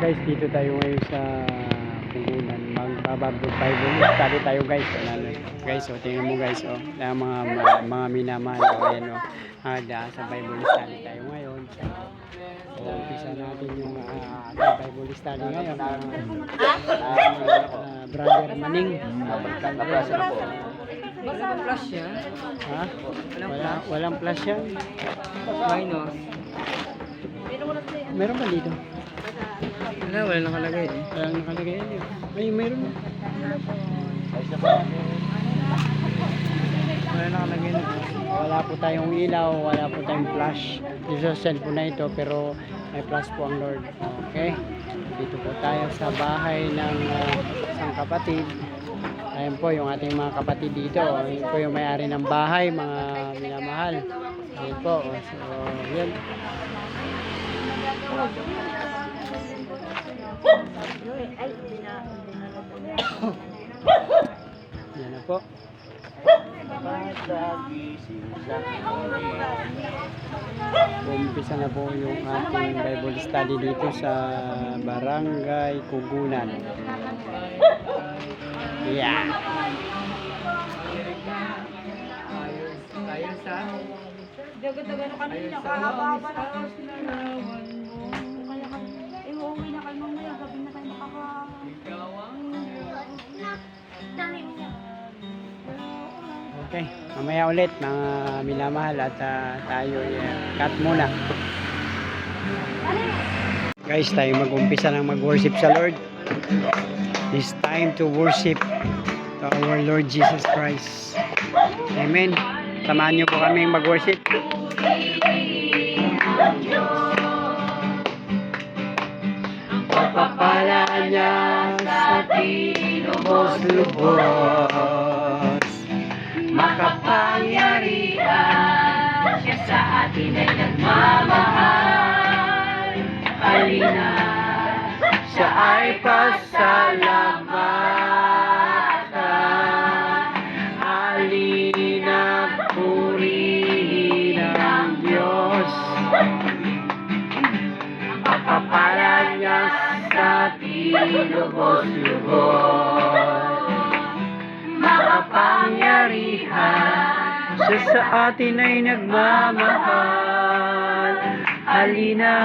Guys, dito tayo ngayon sa puhunan. Mag-Bible study tayo guys. Guys, oh, tingnan mo guys, oh. Mga minamahal, oh, ayan, oh. Sa Bible study tayo ngayon. So, umpisa natin yung Bible study ngayon. Brother Maning. Walang flash yan? Ha? Walang flash yan? Minus. Meron ba dito? Wala nakalagay eh. Walang nakalagay yan. Ay, meron. Wala nakalagay na. Wala po tayong ilaw, wala po tayong flash. Dito sa cellphone na ito, pero may flash po ang Lord. Okay? Dito po tayo sa bahay ng isang kapatid. Ayan po yung ating mga kapatid dito. Ayan po yung may-ari ng bahay, mga minamahal. Ayan po. So, yan. Yan na po. Umpisa na po yung ating Bible study dito sa Barangay Kugunan. Yeah. Ayun sa Dagat-dagat kanina, kahaba-haba na ako sinalawan mo. Kaya uuwi na kayo mamaya, gabi na tayo Okay, mamaya ulit mga minamahal at tayo cut muna. Guys, tayo mag-umpisa ng mag-worship sa Lord. It's time to worship to our Lord Jesus Christ. Amen. Samahan niyo po kami mag-worship. Pagpapala niya sa atin lubos-lubos, makapangyarihan siya sa atin ay nagmamahal. Halina, siya ay pasalamatan. Halina, purihin ang Diyos. Pagpapala niya sa atin lubos-lubos, makapangyarihan siya sa atin ay nagmamahal. Halina,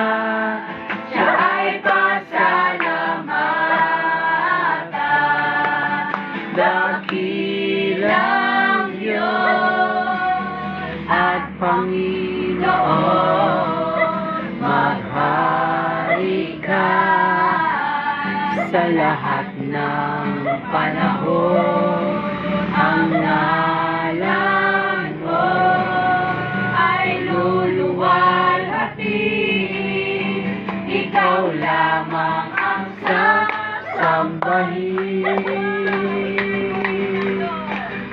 siya ay pasalamatan. Dakilang Diyos at Panginoon, maghari ka sa lahat ng panahon. Ang ngalan mo ay luluwalhati, ikaw lamang ang sasambahin.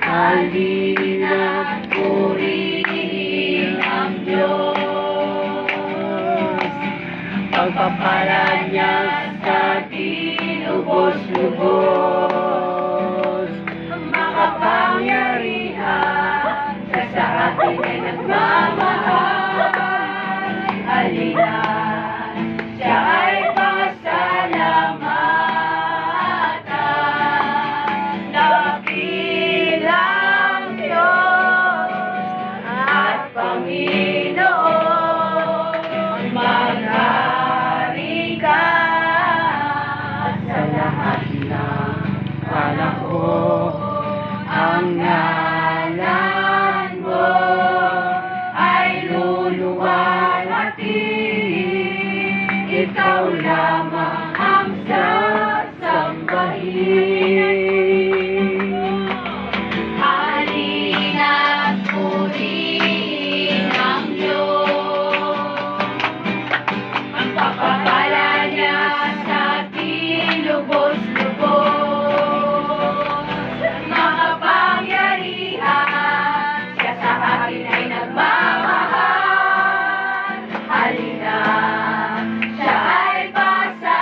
Halina't purihin ang Diyos. Pagpapala niya sa atin lubos-lubos, makapangyarihan siya sa atin ay nagmamahal. Halina, siya ay pasalamatan. Dakilang Diyos at Panginoon, maghari ka sa lahat ng panahon. Ang ngalan mo ay luluwalhati, ikaw lamang ang sasambahin. Halina't purihin ang Diyos. Ang pagpapala niya sa atin lubos-lubos, makapangyarihan siya sa atin ay nagmamahal. Halina, siya ay pasalamatan.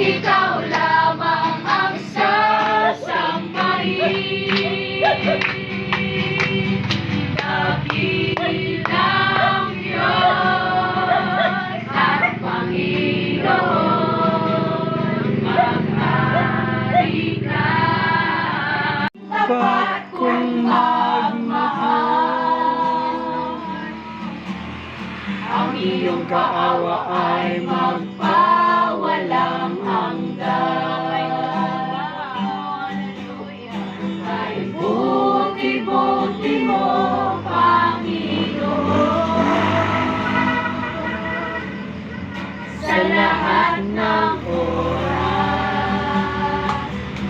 ikaw lamang ang sasambahin. Dakilang Diyos at Panginoon, maghari ka. Tapat kong magmahal, ang iyong kaawa ay magpawalang hanggan. Kay buti-buti mo, sa lahat ng oras,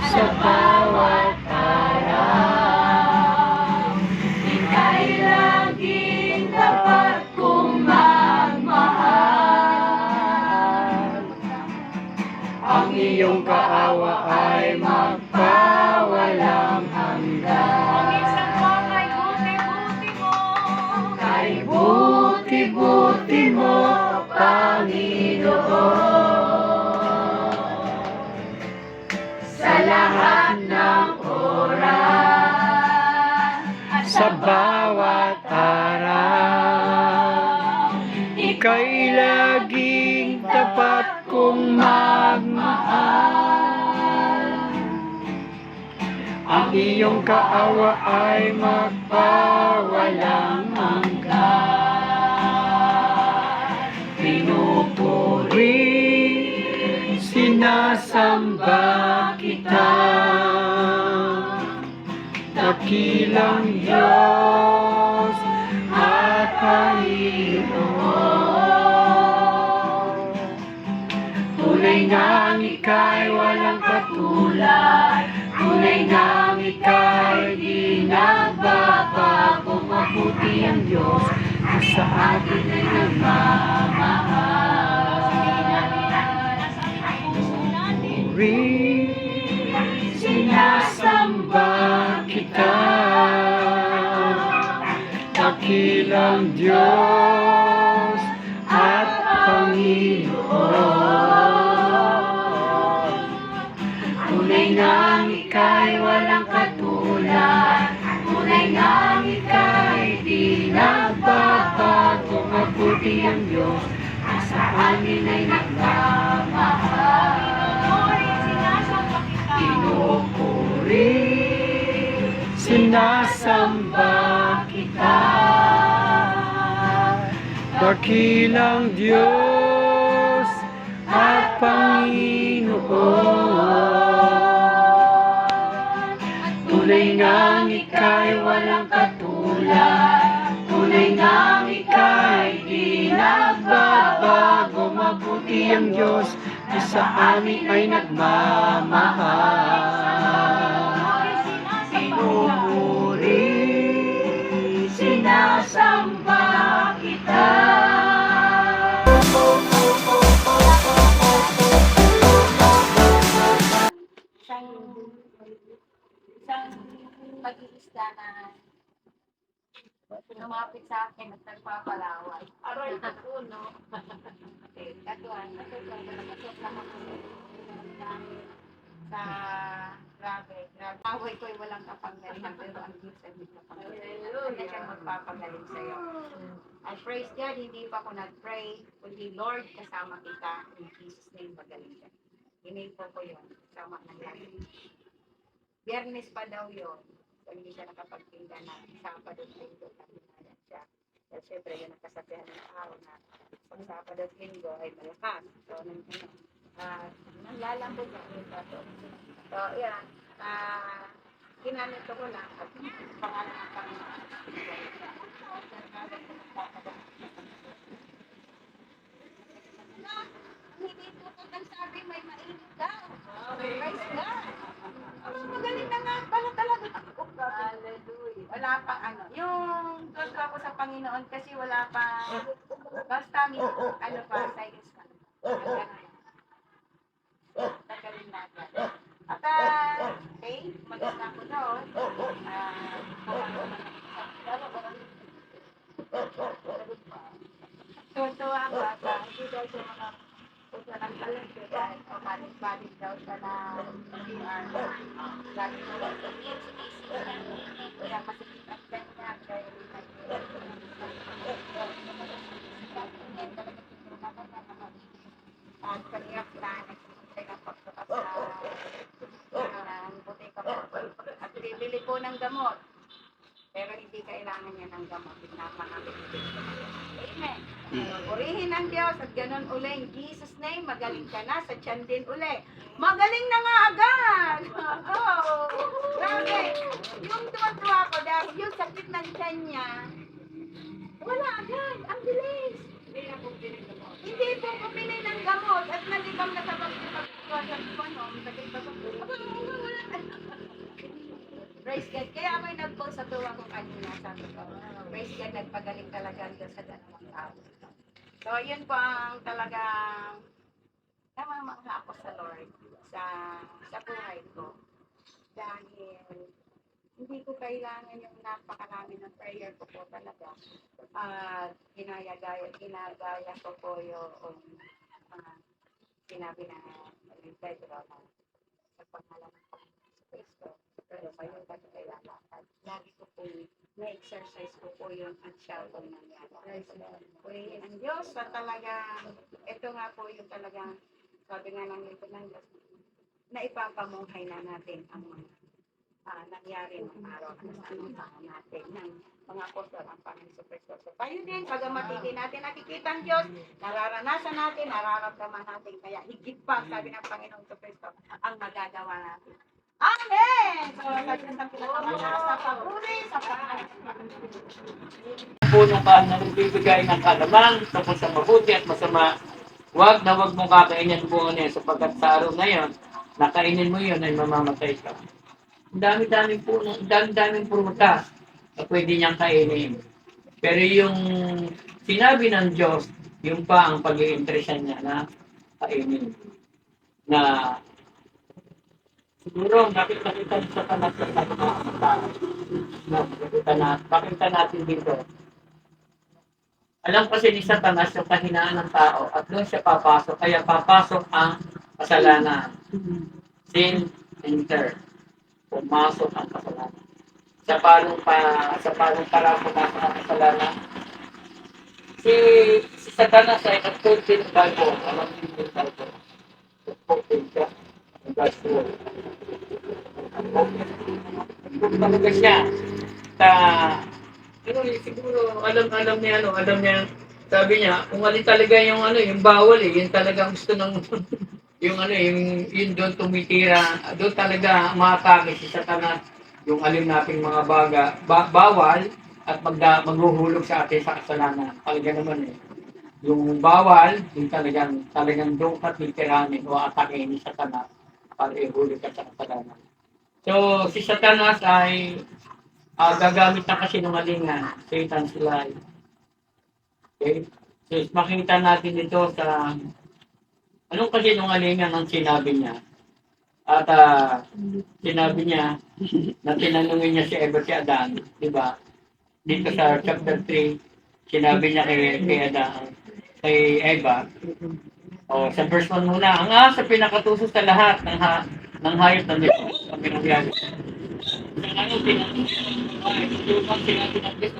sa bawat araw, ika'y laging dapat kong magmahal. Ang iyong kaawa ay magpawalang hanggan. Kay buti-buti mo, Panginoon, sa lahat ng oras, sa bawat araw, ika'y laging tapat kong magmahal. Ang iyong kaawa ay magpawalang hanggan. Pinupuri, sinasamba kita, dakilang Diyos at Panginoon. Tunay ngang ika'y walang katulad, tunay ngang ika'y di nagbabago. Mabuti ang Diyos na sa atin ay nagmamahal. Puri, sinasamba kita, dakilang Diyos at Panginoon. Tunay ngang ika'y walang katulad, tunay ngang ika'y di nagbabago. Mabuti ang Diyos na sa amin ay nagmamahal. Pinupuri, sinasamba kita, dakilang Diyos at Panginoon. Tunay ngang ika'y walang katulad, tunay ngang ika'y di nagbabago. Mabuti ang Diyos na sa amin ay nagmamahal. Pinupuri, sinasamba kita. Isang mag-iisda na lumapit sa akin at nagpapalaway. Aray ako, no? Katuan, nasuklan ko na ako sa grabe. Away ko'y walang kapangyarihan, pero ang Diyos ay may kapangyarihan. Ano siyang magpapagaling sa'yo. I praise God, hindi pa ako nag-pray, kundi Lord, kasama kita. In Jesus' name, magaling ka. Hinipo ko yun, kasama ng lahat. Biyernes pa daw yun. So, hindi siya nakapagtinda na Sabado at Linggo na binayan siya. So, syempre, yun ang kasabihan ng araw na pag Sabado at Linggo ay malakas. So, naglalambog na yun sa to. So, yan. Ginanito ko lang at pangalan ng Panginoon. Hindi tutok ang sabi, may mainit daw. Praise God. Magaling na nga pala talaga ako. Hallelujah. Wala pang ano. Yung gusto ako sa Panginoon kasi wala pang basta ano pa, science pa. Tagalin natin. At okay, maganda ako doon. Tuwa ako at hindi daw siya mga puso ng talento dahil pamalit pa galing daw siya na CR. Galing daw sa kaya masakit ang kanya, kaya at kanya plan, nagsisintay ng pagbukas ng butika po. At bibili po ng gamot. Pero hindi kailangan niya ng gamot. Amen. Purihin ang Diyos at ganun uli. In Jesus' name, magaling ka na sa tiyan din uli. Magaling na nga agad! Oh, grabe! Yung tuwa ko dahil yung sakit ng tiyan niya, wala agad. Ang bilis. Hindi po pumili ng gamot at nalibang na sa pagkakasal ko, no? Sakit ba wala. Praise God. Kaya ako'y nag-post sa tuwa ko kanina. Sabi ko, praise God, nagpagaling talaga Diyos sa dalawang tao. So, yun po ang talagang namamangha ako sa Lord sa buhay ko. Dahil hindi ko kailangan yung napakarami ng prayer ko po talaga. Ginagaya ko po yung sinabi na Pedro na sa pangalan ng Kristo. Pero kayo ba kailangan? Lagi ko po na-exercise ko po yung at siya po nangyari. Purihin ang Diyos sa talagang, ito nga po yung talagang, sabi nga ng lito ng Diyos, na ipapamunghay na natin ang mga nangyari ng araw at sa anong taon natin ng mga apostol ang Panginoon Kristo. So, tayo din, pagamat hindi natin nakikita ang Diyos, nararanasan natin, nararamdaman natin, kaya higit pa, sabi ng Panginoon Kristo, ang magagawa natin. Amen! So, sabi ng pinakamataas sa pagpuri, sa Puno ka na nagbibigay ng kaalaman tungkol sa mabuti at masama. Huwag mong kakainin buong ano yan sapagkat sa araw na yan, nakainin mo yun ay mamamatay ka. Ang dami-daming prutas na pwede niyang kainin. Pero yung sinabi ng Diyos, yung pa ang pag-i-interesan niya na kainin. Na siguro nakita sa tanas pakita natin dito. Alam kasi ni Satanas yung kahinaan ng tao at doon siya papasok. Kaya papasok ang kasalanan. Sin, enter. Pumasok ang kasalanan. Sa paano para pumasok ang kasalanan? Si Satanas ay nag-fulfill ng Bible. Alam niyo yung Bible. Nag-fulfill siya. God's word. Nag-fulfill talaga siya. Siguro alam niya, sabi niya, kung alin talaga yung bawal yung talagang gusto ng yung doon tumitira, doon talaga maatake si Satanas, yung alin nating mga bawal at maghuhulog sa atin sa kasalanan. Talaga naman yung bawal, yung talagang doon ka titiranin o atake ni Satanas para ihulog ka sa kasalanan. So, si Satanas ay gagamit ng kasinungalingan, Satan's lie. Okay? So, makikita natin dito sa anong kasinungalingan ang sinabi niya. At sinabi niya na tinanungin niya si Eva si Adan, di ba? Dito sa chapter 3, sinabi niya kay Eva, sa verse 1 muna, ang sa pinakatuso sa lahat ng hayop ng Diyos, ang pinangyari. Ano tinanong yung sinabi ng Diyos,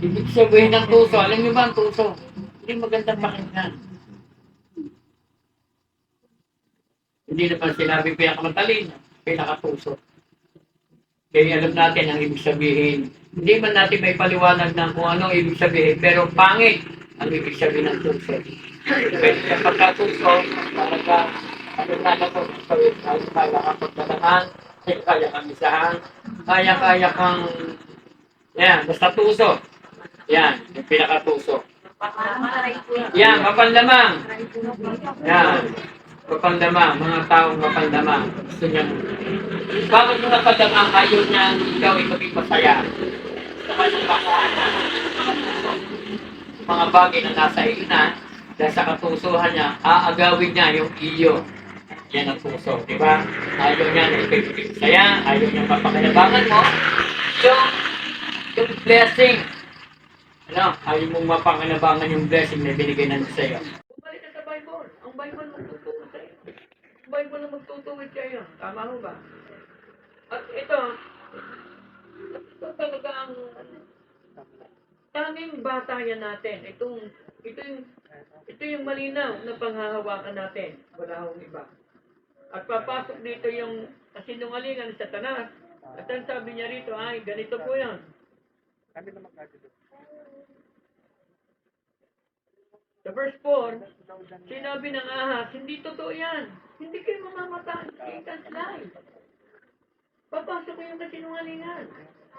ibig sabihin ng tuso, alam niyo ba ang tuso? Hindi magandang pakinggan. Hindi naman sinabi pinakamatalino, pinakatuso. Kaya alam natin ang ibig sabihin. Hindi man natin may paliwanag ng kung ano ibig sabihin, pero pangit ang ibig sabihin ng tuso. Pwede ka pagkatuso, talaga, kaya kang pagdalaman, kaya kang isahan, kaya kang, basta tuso. Yan, yung pinakatuso. Yan, mapanlamang. Yan, mapanlamang, mga taong mapanlamang. Gusto niya. Bakit mo napanlamang ayaw niya ikaw ay maging masaya? Sa kanyang bakahan. Mga bagay na nasa iyo na, dahil sa katusuhan niya, aagawin niya yung iyo. Yan ang puso, di ba? Ayaw niya na ikaw maging masaya, ayaw niya mapakinabangan mo. Yung blessing ayaw mong mapangalabangan yung blessing na binigay ng sa'yo. Bumalik ka sa Bible. Ang Bible magtuturo sa'yo. Ang Bible na magtutuwid sa'yo. Tama mo ba? At ito talaga ang tanging batayan natin. Ito yung malinaw na panghahawakan natin. Wala akong iba. At papasok dito yung kasinungalingan sa Satanas. At ang sabi niya rito, ay, ganito po yan. Sa verse 4, sinabi ng ahas, hindi totoo yan. Hindi kayo mamamatay. Satan's lie. Papasok ko yung kasinungalingan.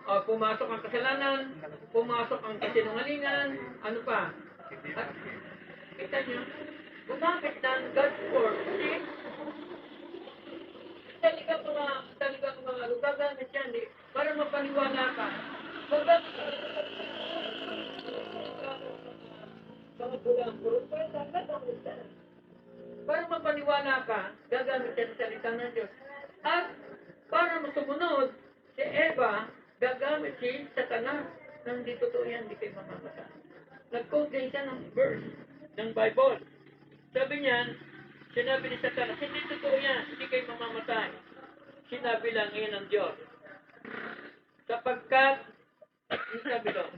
O, pumasok ang kasalanan, pumasok ang kasinungalingan, ano pa? At, kita niyo, gumamit ng God's word. Kasi, talaga mga gagamit yan eh, para mapaniwala ka. Para mapaniwala ka, gagamit yan sa salita ng Diyos. At para masumunod, si Eva, gagamit si Satanas. Nang di totoo yan, di kayo mamamatay. Nag-quote din siya ng verse ng Bible. Sabi niya, sinabi ni Satanas, hindi totoo yan, hindi kayo mamamatay. Sinabi lang yan ng Diyos. Sapagkat, sabi doon,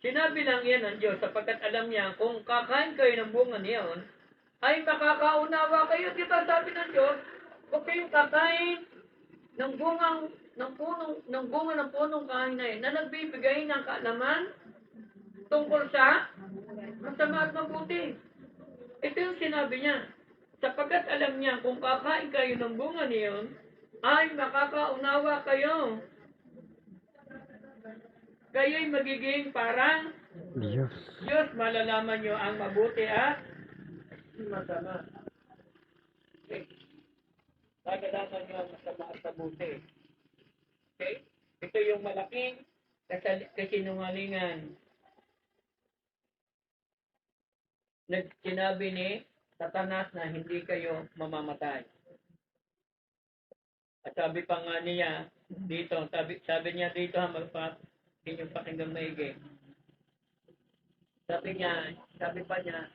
sinabi lang yan ng Diyos sapagkat alam niya kung kakain kayo ng bunga niyon, ay makakaunawa kayo. Dito sabi ng Diyos, huwag kayong kakain ng bunga ng punong kain na yun, na nagbibigay ng kaalaman tungkol sa masama at mabuti. Ito yung sinabi niya. Sapagkat alam niya kung kakain kayo ng bunga niyon, ay makakaunawa kayo. Kayo'y magiging parang Diyos, malalaman niyo ang mabuti at masama. Okay. Malalaman niyo ang masama at mabuti. Okay? Ito yung malaking kasinungalingan. Sinabi ni Satanas na hindi kayo mamamatay. At sabi pa nga niya dito, sabi niya dito, hindi yung pakinggan maigi. Sabi pa niya,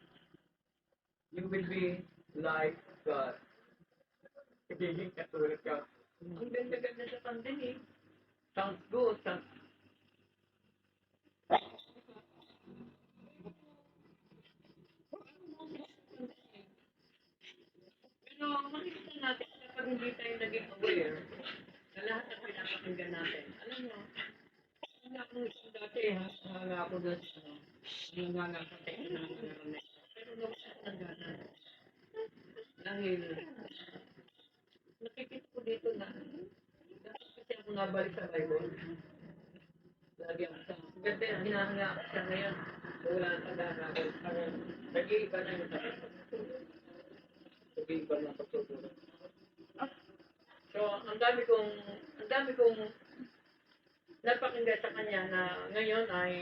you will be like God. Hindi katulad ka. Ang ganda-ganda sa pandemic. Sounds good. Pero makikita natin kapag hindi tayo naging aware na lahat ng pinapakinggan natin. Alam mo, hanga akong isang dati, hanga ako doon sa hanga sa technology. Pero nung sa nagana, dahil nakikita ko dito na dapat kasi ako nabalik sa Bible. Lagi ako sa ganda yung hinahanga ako siya ngayon. Wala ang pag-aaral. Nag-iiba na yung nag-iiba na pagtuturo. So, ang dami kong napakinggan sa kanya na ngayon ay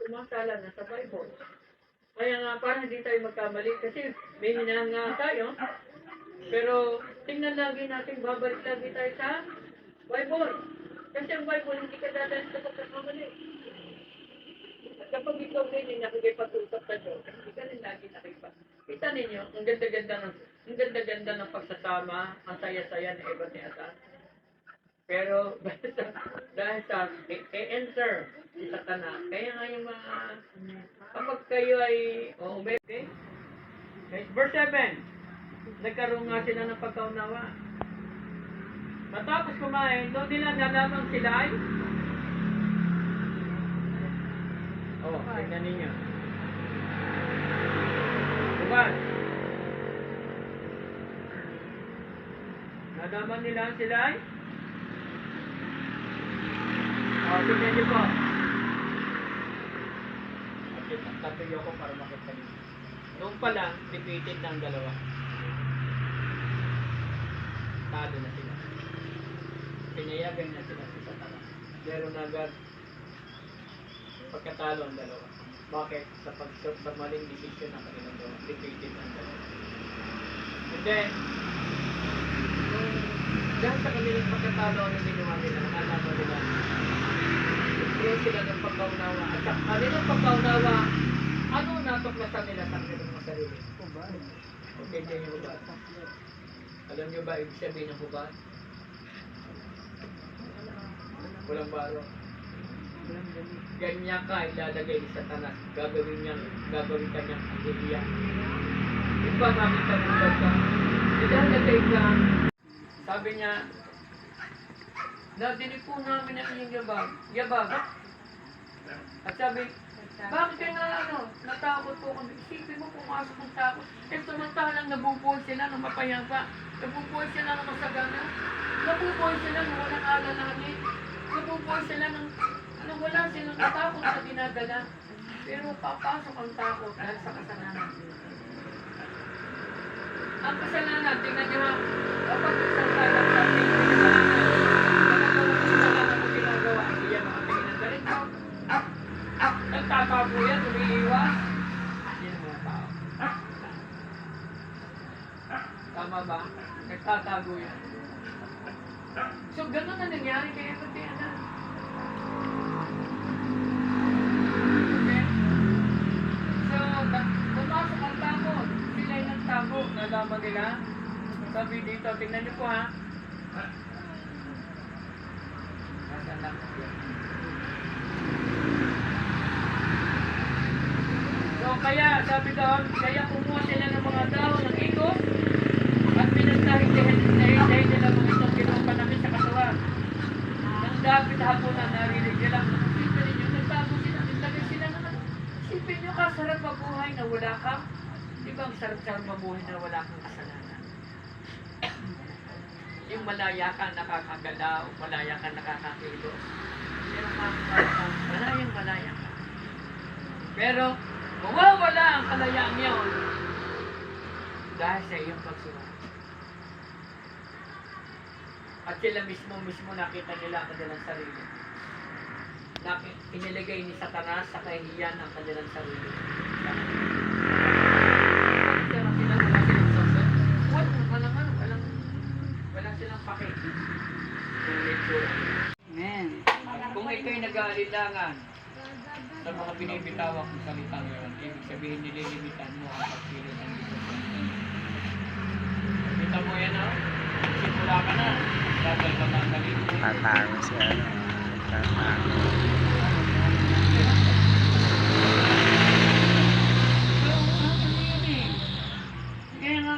sumasala na sa Bible. Kaya nga, parang hindi tayo magkamali kasi may hinahanga tayo. Pero tingnan lagi natin, babalik lagi tayo sa Bible. Kasi ang Bible, hindi ka dadaan sa pagkakamali. At kapag ikaw din nakikipag-usap sa Diyos, hindi ka rin lagi nakikipag. Kita ninyo, ang ganda-ganda ng pagsasama, ang saya-saya ni Eva ni Adan. Pero dahil sa answer si Satanas, kaya nga yung mga, kapag kayo ay, okay? Verse 7, nagkaroon nga sila ng pagkaunawa. Matapos kumain, doon nila nalamang sila ay, tingnan ninyo. Diba? Nalaman nila sila ay, tingnan niyo po. Okay, tatuyo ko para makita niyo. Noong pa lang, repeated ng dalawa. Talo na sila. Pinayagan na sila sa Satanas. Pero agad pagkatalo ang dalawa. Bakit? Sa maling desisyon ng kanilang dalawa. Repeated ng dalawa. And then, dahil sa kanilang pagkatalo ang ginawa nila, nakalaman nila Magkaroon sila ng pagkaunawa. At sa kanilang pagkaunawa, ano natuklasan nila sa kanilang mga sarili? Okay, din yung hubad. Alam niyo ba ibig sabihin ng hubad? Walang baro. Ganyan ka ilalagay ni Satanas. Gagawin ka niyang angeliya. Di ba makita mo ba ka? Ilalagay ka. Sabi niya, nadinig po namin ang inyong yabag. Yabag. At sabi, bakit kayo natakot po kung isipin mo pumasok ng takot. Eh samantalang nabubuhay sila ng mapayapa. Nabubuhay sila ng masagana. Nabubuhay sila ng walang alalahanin. Nabubuhay sila ng wala silang takot sa dinadala. Pero papasok ang takot dahil sa kasalanan. Ang kasalanan, tingnan nyo ha, kapag isang talang sa ating kasalanan, ginagawa, iyan mga tingin ng galit mo. Nagtatapo yan, umiiwas. Yan ang mga tao. Tama ba? Nagtatago yan. So, ganun na nangyari kaya pati anak. Okay? So, pumasok ang takot. Sila'y nagtago. Nalaman nila. Sabi dito, tingnan niyo po ha. Nasaan lang po yan? So, kaya, sabi doon, kaya kumuha sila ng mga dahon ng ikot at pinagtahin nila mga itong kinuha namin sa katawan. Nang David hapunan narinig nila, sipin ninyo, nagtago sila, nagtagay sila naman. Sipin nyo ka, sarap mabuhay na wala kang, di ba ang sarap-sarap mabuhay na wala kang kasalanan? Yung malaya kang nakakagalaw, malaya kang nakakakilos. Pero malayang malaya ka. Pero, mawawala ang kalayaan yun dahil sa iyong pagsunod. At sila mismo nakita nila ang kanilang sarili. Inilagay ni Satanas sa kahihiyan ang kanilang sarili. Walang silang pakit. Amen. Kung ito'y nag-aalilangan sa mga binibitawak ng salitang yun, ibig sabihin nililimitan mo ang pagkilos ng Diyos. Kita mo yan, ha? Simula ka na. Dahil matanggalin mo. Tatago siya. Tatago. Kaya nga,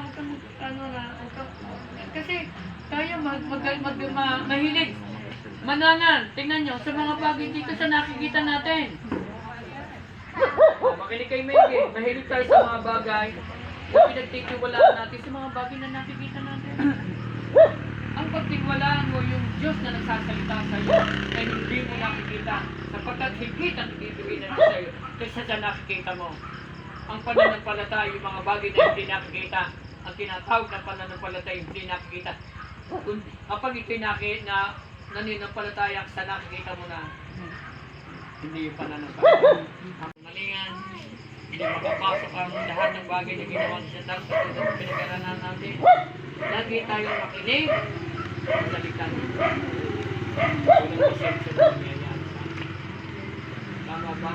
kasi tayo mahilig. Manangan, tingnan nyo, sa mga bagay dito sa nakikita natin. Makinig kay Maggie, mahilig tayo sa mga bagay na pinagtitiwalaan natin sa mga bagay na nakikita natin. Ang pagtiwalaan mo yung Diyos na nagsasalita sa iyo na hindi mo nakikita sapagkat higit ang ibibigay na sa iyo kaysa sa nakikita mo. Ang pananampalataya, yung mga bagay na hindi nakikita, ang tinatawag na pananampalataya hindi nakikita. Kapag ito'y naninampalataya sa nakikita mo na hindi yung pananampalataya. Ang malingan, hindi makapasok ang lahat ng bagay na ginawa sa Satan sa pinag-aralan natin. Lagi tayong makinig sa salita niya. Walang isip sa nangyayari. Tama ba?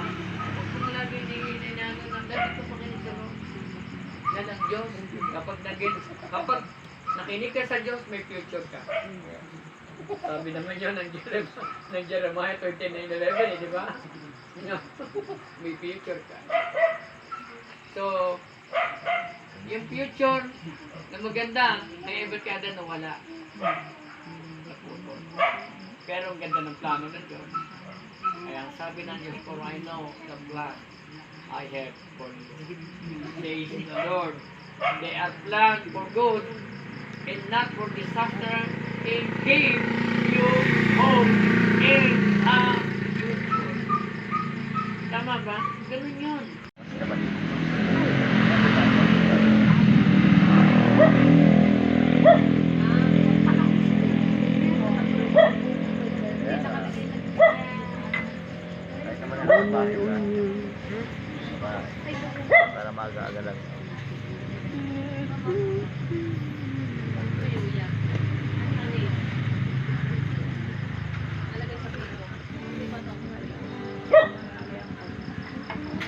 Kung lagi hindi na dati ko makinig sa Lord. Yan ang Diyos. Kapag nakinig ka sa Diyos, may future ka. Sabi naman yun ng Jeremiah 39:11, di ba? May future ka. So, yung future na maganda, may iba't kada na wala. Pero ang ganda ng plano ng Diyos. Kaya ang sabi ng Diyos, for I know the plan I have for you. Says the Lord, they are planned for good and not for disaster, and give you hope in a future. Tama ba? Ganun yun. Para mag-aaga lang.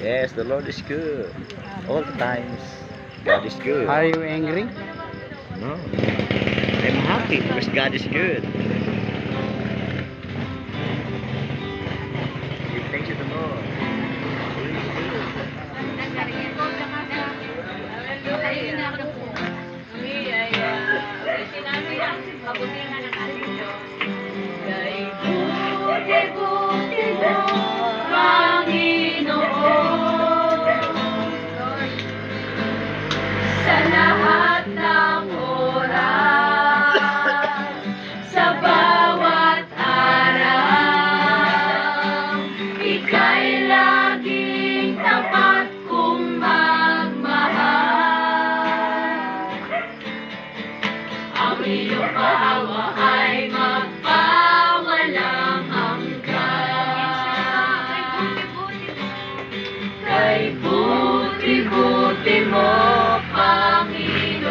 Yes, the Lord is good. All the times. God is good. Are you angry? No. I'm happy because God is good. Give thanks to the Lord. He is good. Sa lahat ng oras, sa bawat araw, ika'y laging tapat kong magmahal. Ang iyong paawa ay magpawalang hanggan. Kay buti-buti mo, Panginoon,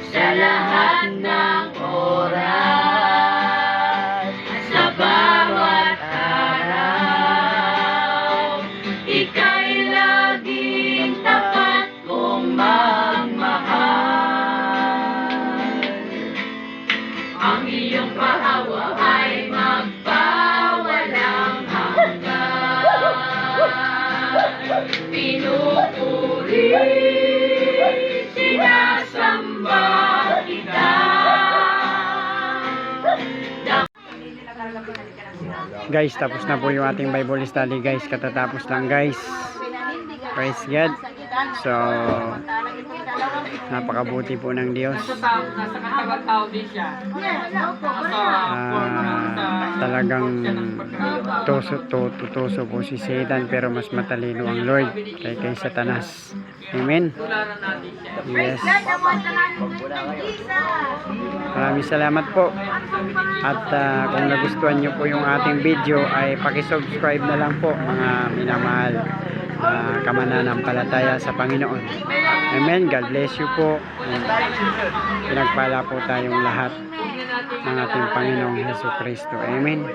sa lahat ng oras, sa bawat araw, ika'y laging tapat kong magmahal. Ang iyong paawa ay magpawalang hanggan. Pinupuri, sinasamba kita. Guys, tapos na po yung ating Bible study guys. Katatapos lang guys. Praise God. So, napakabuti po ng Diyos. Nasa katawan tao din siya. Talagang tuso po si Satan, pero mas matalino ang Lord kay Satanas. Amen. Tularan natin siya. Yes. Maraming salamat po. At kung nagustuhan nyo po yung ating video ay paki-subscribe na lang po mga minamahal kamananampalataya sa Panginoon. Amen. God bless you po. And pinagpala po tayong lahat ng ating Panginoong Hesus Kristo. Amen.